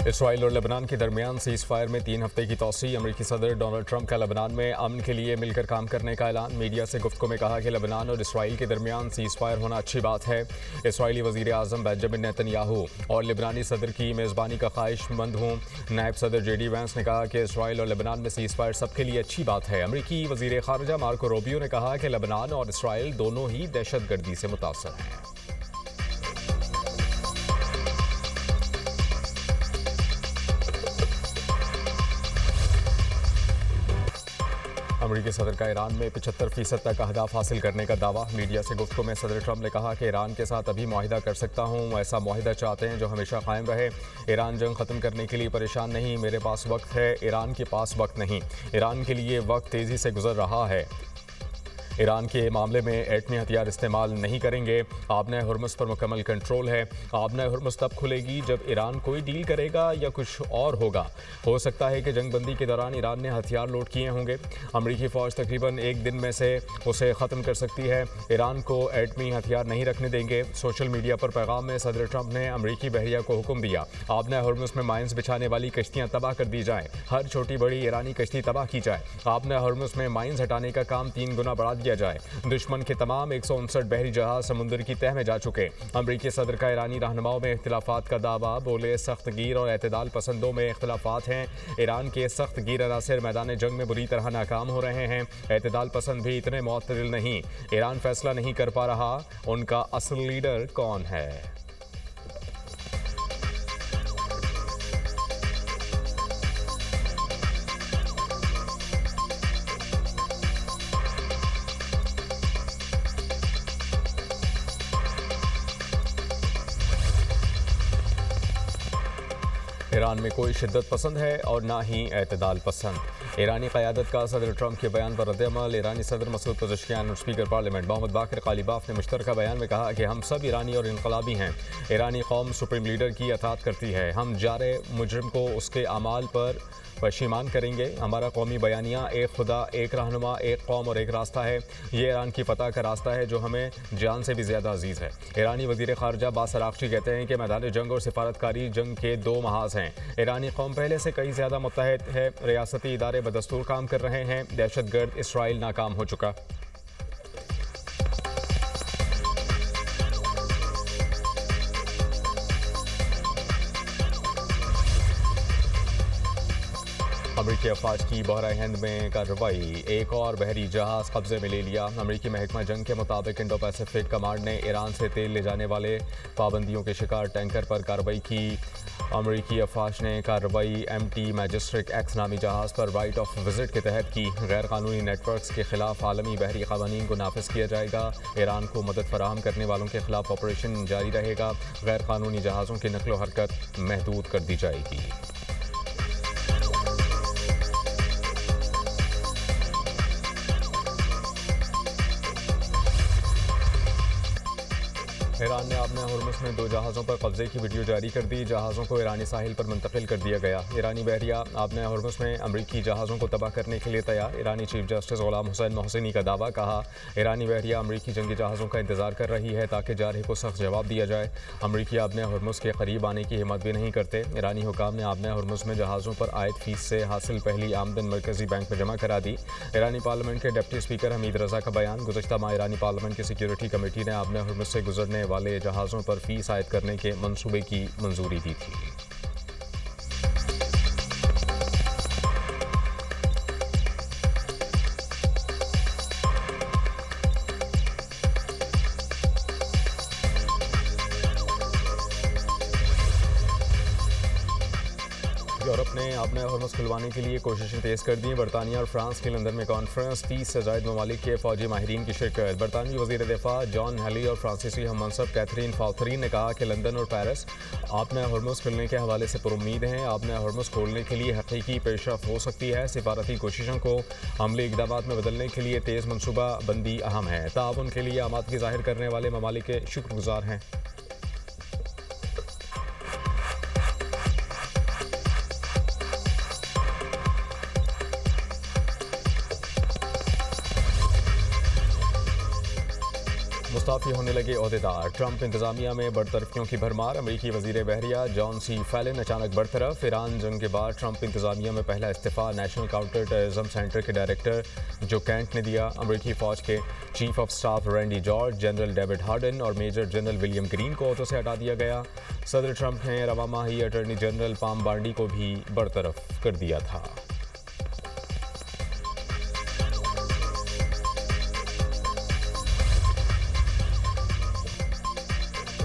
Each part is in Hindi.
इसराइल और लेबनान के दरमियान सीज फायर में 3 हफ्ते की तोसी। अमरीकी सदर डोनाल्ड ट्रंप का लेबनान में अमन के लिए मिलकर काम करने का ऐलान। मीडिया से गुफ्तगू में कहा कि लेबनान और इसराइल के दरमियान सीज फायर होना अच्छी बात है। इसराइली वजीर आजम बेंजामिन नेतन्याहू और लेबनानी सदर की मेज़बानी का ख्वाहिशमंद हूँ। नायब सदर JD वैंस ने कहा कि इसराइल और लेबनान में सीज फायर सबके लिए अच्छी बात है। अमरीकी वजीर खारजा मार्को रूबियो ने कहा कि लेबनान और इसराइल दोनों ही दहशतगर्दी से मुतासर हैं। अमरीकी सदर का ईरान में 75% तक अहदाफ हासिल करने का दावा। मीडिया से गुफ्तगू में सदर ट्रंप ने कहा कि ईरान के साथ अभी मुआहिदा कर सकता हूँ। ऐसा मुआहिदा चाहते हैं जो हमेशा कायम रहे। ईरान जंग ख़त्म करने के लिए परेशान नहीं, मेरे पास वक्त है, ईरान के पास वक्त नहीं। ईरान के लिए वक्त तेज़ी से गुजर रहा है। ईरान के मामले में एटमी हथियार इस्तेमाल नहीं करेंगे। आबना हुर्मुज़ पर मुकम्मल कंट्रोल है। आबना हुर्मुज़ तब खुलेगी जब ईरान कोई डील करेगा या कुछ और होगा। हो सकता है कि जंगबंदी के दौरान ईरान ने हथियार लोड किए होंगे। अमरीकी फ़ौज तकरीबन एक दिन में से उसे ख़त्म कर सकती है। ईरान को एटमी हथियार नहीं रखने देंगे। सोशल मीडिया पर पैगाम में सदर ट्रंप ने अमरीकी बहरिया को हुक्म दिया, आबना हुर्मुज़ में माइंस बिछाने वाली कश्तियाँ तबाह कर दी जाएँ। हर छोटी बड़ी ईरानी कश्ती तबाह की जाए। आबना हुर्मुज़ में माइंस हटाने का काम 3 गुना बढ़ा दिया जाए। दुश्मन के तमाम 159 बहरी जहाज समुद्र की तह में जा चुके। अमरीकी सदर का ईरानी रहनुमाओं में इख्तिलाफात का दावा। बोले, सख्त गिर और एतदाल पसंदों में इख्तिलाफात हैं। ईरान के सख्त गिर अनासर मैदान जंग में बुरी तरह नाकाम हो रहे हैं। एतदाल पसंद भी इतने मुअत्तदिल नहीं। ईरान फैसला नहीं कर पा रहा उनका असल लीडर कौन है। ईरान में कोई शिद्दत पसंद है और ना ही एतदाल पसंद। ईरानी क़यादत का सदर ट्रंप के बयान पर रद्द-ए-अमल। ईरानी सदर मसूद पज़ेश्कियान और स्पीकर पार्लियामेंट मोहम्मद बाक़िर ग़ालिबाफ ने मुश्तरका बयान में कहा कि हम सब ईरानी और इनक़लाबी हैं। ईरानी कौम सुप्रीम लीडर की अताअत करती है। हम जारे मुजरिम को उसके अमाल पर पशीमान करेंगे। हमारा कौमी बयानिया एक खुदा, एक रहनुमा, एक कौम और एक रास्ता है। ये ईरान की फ़तह का रास्ता है जो हमें जान से भी ज़्यादा अजीज़ है। ईरानी वज़ीर ख़ारजा अब्बास अराग़ची कहते हैं कि मैदान जंग और सिफारतकारी जंग के 2 महाज हैं। ईरानी कौम पहले से कई ज़्यादा मुत्तहद है। रियासती इदारे बदस्तूर काम कर रहे हैं। दहशतगर्द इसराइल नाकाम हो चुका। अमरीकी अफवाज की बहराए हिंद में कार्रवाई। एक और बहरी जहाज़ कब्जे में ले लिया। अमरीकी महकमा जंग के मुताबिक इंडो पैसिफिक कमांड ने ईरान से तेल ले जाने वाले पाबंदियों के शिकार टैंकर पर कार्रवाई की। अमरीकी अफवाज ने कार्रवाई MT मैजिस्ट्रिक X नामी जहाज़ पर राइट ऑफ विजिट के तहत की। गैर कानूनी नेटवर्क्स के खिलाफ आलमी बहरी क़वानीन को नाफिज किया जाएगा। ईरान को मदद फराहम करने वालों के खिलाफ ऑपरेशन जारी रहेगा। गैर कानूनी जहाज़ों की नकलो हरकत महदूद कर दी जाएगी। ईरान ने आबना हुर्मुज़ में 2 जहाज़ों पर कब्जे की वीडियो जारी कर दी। जहाज़ों को ईरानी साहिल पर मुंतकिल कर दिया गया। ईरानी बहरिया आबना हुर्मुज़ में अमरीकी जहाज़ों को तबाह करने के लिए तैयार। ईरानी चीफ जस्टिस ग़ुलाम हुसैन मोहसिनी का दावा। कहा, ईरानी बहरिया अमरीकी जंगी जहाज़ों का इंतजार कर रही है ताकि जारहे को सख्त जवाब दिया जाए। अमरीकी आबना हुर्मुज़ के करीब आने की हिम्मत भी नहीं करते। ईरानी हुकाम ने आबना हुर्मुज़ में जहाज़ों पर आयद फीस से हासिल पहली आमदन मरकज़ी बैंक में जमा करा दी। ईरानी पार्लियामेंट के डिप्टी स्पीकर हमीद रज़ा का बयान। गुज़श्ता माह ईरानी पार्लियामेंट की सिक्योरिटी कमेटी ने आबना हुर्मुज़ से गुजरने वाले जहाज़ों पर फीस आयद करने के मंसूबे की मंजूरी दी थी। यूरोप ने आबना हुर्मुज़ खुलवाने के लिए कोशिशें तेज़ कर दी। बरतानिया और फ्रांस के लंदन में कॉन्फ्रेंस। 30 से ज़ायद ममालिक के फ़ौजी माहिरीन की शिरकत। बरतानवी वज़ीर दिफ़ा जॉन हेली और फ्रांसीसी हम मनसब कैथरीन फाउथरी ने कहा कि लंदन और पेरिस आबना हुर्मुज़ खुलने के हवाले से पुरुम्मीद हैं। आबना हुर्मुज़ खोलने के लिए हकीकी पेशरफ्त हो सकती है। सिफारती कोशिशों को अमली इक़दाम में बदलने के लिए तेज़ मनसूबा बंदी अहम है। ताउन के लिए आमादगी ज़ाहिर करने वाले ममालिक के शुक्रगुज़ार हैं। मुस्ताफ़ी होने लगे ओहदेदार। ट्रंप इंतजामिया में बरतरफियों की भरमार। अमरीकी वजीर बहरिया जॉन सी फैलन अचानक बरतरफ। ईरान जंग के बाद ट्रंप इंतजामिया में पहला इस्तीफ़ा नेशनल काउंटर टेररिज्म सेंटर के डायरेक्टर जो कैंट ने दिया। अमरीकी फ़ौज के chief of staff Randy George, general David harden और मेजर जनरल विलियम ग्रीन को ओहदों से हटा दिया गया। सदर ट्रंप ने रवा माह ही अटॉर्नी जनरल पाम बांडी को भी बरतरफ कर दिया था।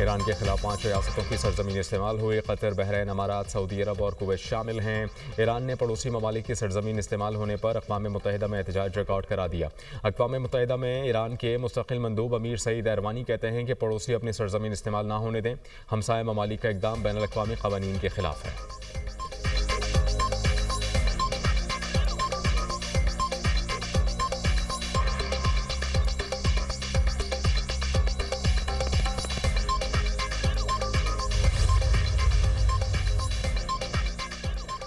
ईरान के खिलाफ 5 रियासतों की सरजमीन इस्तेमाल हुई। कतर, बहरीन, अमारात, सऊदी अरब और कुवैत शामिल हैं। ईरान ने पड़ोसी ममालिक की सरजमीन इस्तेमाल होने पर अक़वाम मुत्तहिदा में एहतजाज रिकॉर्ड करा दिया। अक़वाम मुत्तहिदा में ईरान के मुस्तकिल मंदूब अमीर सईद एरवानी कहते हैं कि पड़ोसी अपनी सरजमीन इस्तेमाल ना होने दें। हमसाया ममालिक का इक़दाम बैनुल अक़वामी क़वानीन के खिलाफ है।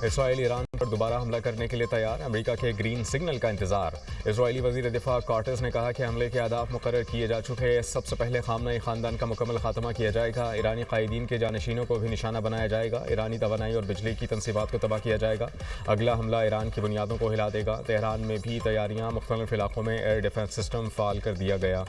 इसराइल ईरान पर दोबारा हमला करने के लिए तैयार। अमेरिका के ग्रीन सिग्नल का इंतजार। इजरायली वजीर दिफा कॉर्टेस ने कहा कि हमले के अहदाफ मुकर्रर किए जा चुके हैं। सबसे पहले खामनाई खानदान का मुकम्मल खात्मा किया जाएगा। ईरानी कायदीन के जानशीनों को भी निशाना बनाया जाएगा। ईरानी तवानाई और बिजली की तनसीबात को तबाह किया जाएगा। अगला हमला ईरान की बुनियादों को हिला देगा। तेहरान में भी तैयारियां। मुख्तलिफ इलाकों में एयर डिफेंस सिस्टम फाल कर दिया गया।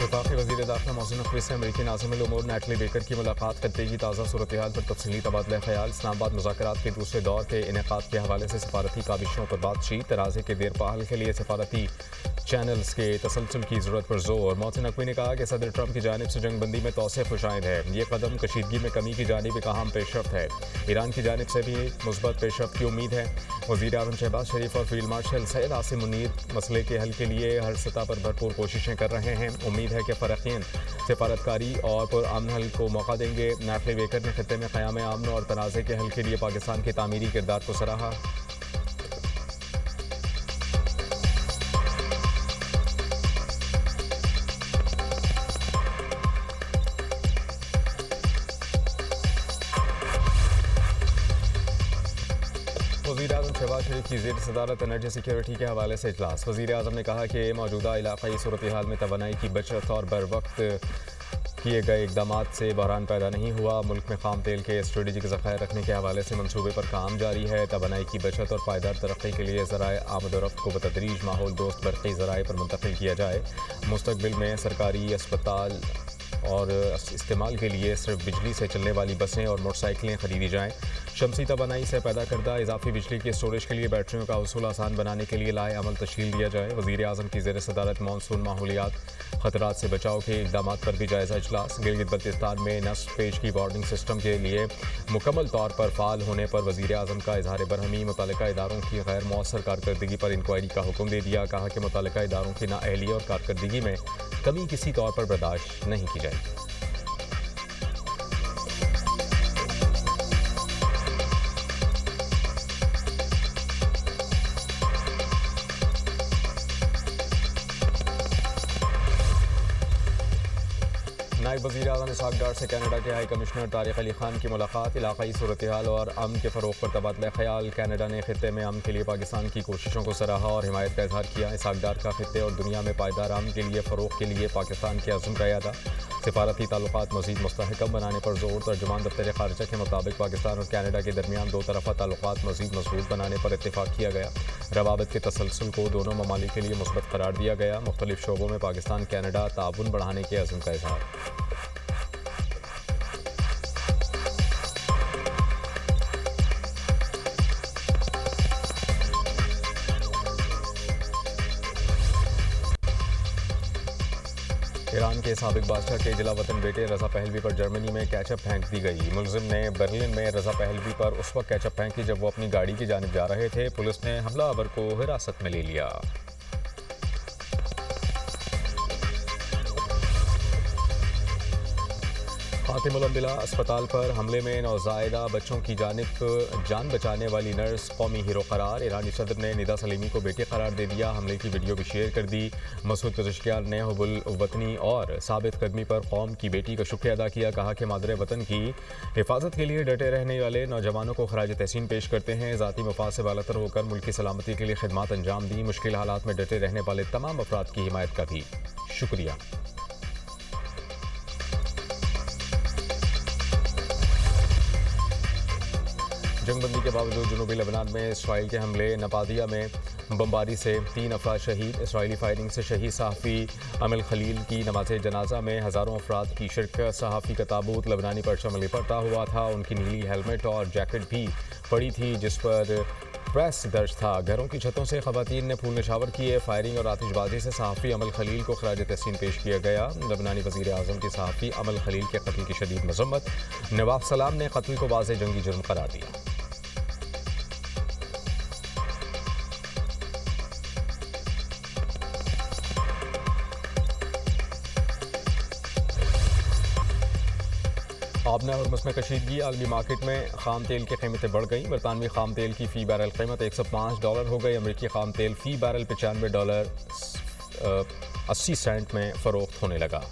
वफाकी वज़ीर दाखिला मोहसिन नकवी से अमरीकी नाज़िमुल उमूर नैटली बेकर की मुलाकात। खत्ते की ताज़ा सूरत हाल पर तफसीली तबादला ख्याल। इस्लामाबाद मुज़ाकरात के दूसरे दौर के इनेकाद के हवाले से सफारती काविशों पर बातचीत। तनाज़े के देर पहल के लिए सफारती चैनल्स के तसलसल की ज़रूरत पर जोर। मोहसिन नकवी ने कहा कि सदर ट्रंप की जानिब से जंगबंदी में तोसे खुशाइंद है। ये कदम कशीदगी में कमी की जानिब एक अहम पेशरफ्त है। ईरान की जानिब से भी मुस्बत पेशरफ्त की उम्मीद है। वज़ीर आज़म शहबाज शरीफ और फील्ड मार्शल सैयद आसिम मुनीर मसले के हल के लिए हर सतह पर भरपूर कोशिशें कर रहे हैं। उम्मीद है कि फ़रक़ीन सिफारतकारी और पुरअमन हल को मौका देंगे। नैटली बेकर ने खत्ते में क़याम अमन और तनाज़े के हल के लिए पाकिस्तान के तामीरी किरदार को सराहा। वज़ीर आज़म शहबाज शरीफ की ज़ेर सदारत एनर्जी सिक्योरिटी के हवाले से इजलास। वज़ीर आज़म ने कहा कि मौजूदा इलाक़ाई सूरत हाल में तवानाई की बचत और बर वक्त किए गए इक़दाम से बहरान पैदा नहीं हुआ। मुल्क में खाम तेल के स्ट्रेटेजिक ज़ख़ायर रखने के हवाले से मनसूबे पर काम जारी है। तवानाई की बचत और पायदार तरक्की के लिए ज़राए आमद-ओ-रफ़्त को बतदरीज माहौल दोस्त बरक़ी ज़राए पर मुंतकिल किया जाए। मुस्तक़बिल में सरकारी अस्पताल और इस्तेमाल के लिए सिर्फ बिजली से चलने वाली बसें और मोटरसाइकिलें खरीदी जाएँ। शमसी तवानाई से पैदा करदा इजाफी बिजली के स्टोरेज के लिए बैटरियों का हसूल आसान बनाने के लिए लाए अमल तश्कील दिया जाए। वज़ीर आज़म की ज़ेर सदारत मानसून माहौलियात ख़तरात से बचाव के इक़दाम पर भी जायज़ा इजलास। गिलगित बल्तिस्तान में नस्ब पेश की वार्निंग सिस्टम के लिए मुकम्मल तौर पर फ़ाल होने पर वज़ीर आज़म का इज़हार बरहमी। मुतल्लिका इदारों की गैर मौसर कारकर्दगी पर इंक्वायरी का हुक्म दे दिया। कहा कि मुतल्लिका इदारों की नाअहली और कारकर्दगी में कमी किसी तौर पर बर्दाश्त नहीं की जाएगी। नायब वज़ीर आज़म इसहाक़ डार से कनाडा के हाई कमिश्नर तारिक अली खान की मुलाकात। इलाक़ाई सूरत हाल और अमन के फ़रोग़ पर तबादला ख्याल। कनाडा ने खित्ते में अमन के लिए पाकिस्तान की कोशिशों को सराहा और हिमायत का इज़हार किया। इसहाक़ डार का खित्ते और दुनिया में पायदार अमन के लिए फ़रोग़ के लिए पाकिस्तान के अज़्म का यादा। सिफारती ताल्लुक़ात मज़ीद मुस्तहकम बनाने पर जोर। तर्जुमान दफ्तर ख़ारिजा के मुताबिक पाकिस्तान और कनाडा के दरमियान दो तरफ़ा ताल्लुक़ात मज़ीद मज़बूत बनाने पर इत्तेफ़ाक़ किया गया। रवाबत के तसलसल को दोनों ममालिक के लिए मुस्बत करार दिया गया। मुख्तलिफ़ शोबों में पाकिस्तान कनाडा ताउन बढ़ाने के अज़्म का इज़हार। ईरान के साबिक बादशाह के जिला वतन बेटे रज़ा पहलवी पर जर्मनी में कैचअप फेंक दी गई। मुलजिम ने बर्लिन में रज़ा पहलवी पर उस वक्त कैचअप फेंकी जब वो अपनी गाड़ी की जानिब जा रहे थे। पुलिस ने हमलावर को हिरासत में ले लिया। खातिमुल अंबिया अस्पताल पर हमले में नौज़ायदा बच्चों की जान बचाने वाली नर्स कौमी हीरो करार। ईरानी सदर ने निदा सलीमी को बेटी करार दे दिया। हमले की वीडियो भी शेयर कर दी। मसूद पेज़ेश्कियान ने हुब्बुल वतनी और साबित कदमी पर कौम की बेटी का शुक्रिया अदा किया। कहा कि मादरे वतन की हिफाजत के लिए डटे रहने वाले नौजवानों को खराज तहसीन पेश करते हैं। ज़ाती मफाद से बालातर होकर मुल्क की सलामती के लिए खिदमत अंजाम दी। मुश्किल हालात में डटे रहने वाले तमाम अफराद की हिमायत का भी शुक्रिया। जंगबंदी के बावजूद जनूबी लेबनान में इसराइल के हमले। नपादिया में बमबारी से 3 अफराद शहीद। इसराइली फायरिंग से शहीद सहाफ़ी अमल खलील की नमाज जनाजा में हज़ारों अफराद की शिरकत। सहाफ़ी का ताबूत लेबनानी परचम लिपटता हुआ था। उनकी नीली हेलमेट और जैकेट भी पड़ी थी जिस पर प्रेस दर्ज था। घरों की छतों से ख़वातीन ने फूल निशावर किए। फायरिंग और आतिशबाजी से सहाफ़ी अमल खलील को खराज तहसीन पेश किया गया। लेबनानी वज़ीर आज़म की सहाफ़ी अमल खलील के कत्ल की शदीद मज़म्मत। नवाब सलाम ने कत्ल को वाज़ेह जंगी जुर्म करार दिया। आबना और मौसम कशीदगी। आलमी मार्केट में खाम तेल की कीमतें बढ़ गई। बरतानवी खाम तेल की फ़ी बैरल कीमत $105 हो गई। अमरीकी खाम तेल फ़ी बैरल $95.80 में फ़रोख्त होने लगा।